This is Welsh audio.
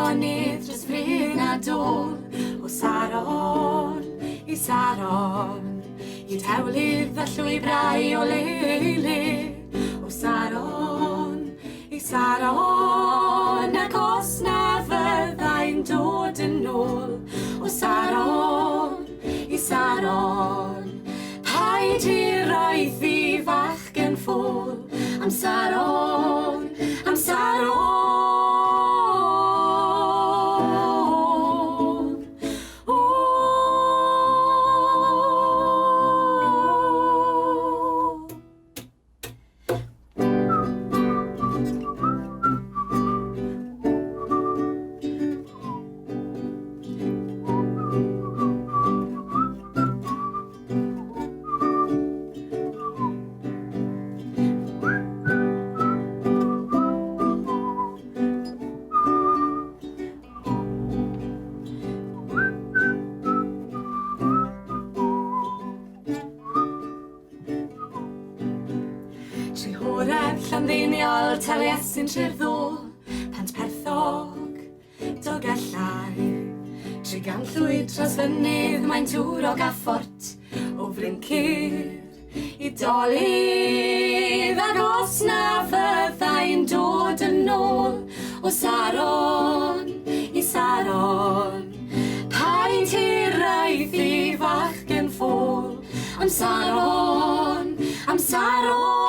afonydd dros fryn a dôl, o Saron i Saron, i tewlydd a llwybrau o leile. O Saron i Saron, ac os na fyddai'n dod yn ôl. O Saron i Saron, paid i roi fi fachgen ffôl. Am Saron, am Saron. Trihoreb Llanddeiniol, Taliesin, Tryrddôl, Pant Perthog, Dolgellau. Triganllwyd dros fynydd, Maen Tŵr o Gaffort, o Flincyr i Dolydd. Ac os na fyddai'n dod yn ôl. O Saron i Saron, paid i roi fi fachgen ffôl. Am Saron, am Saron.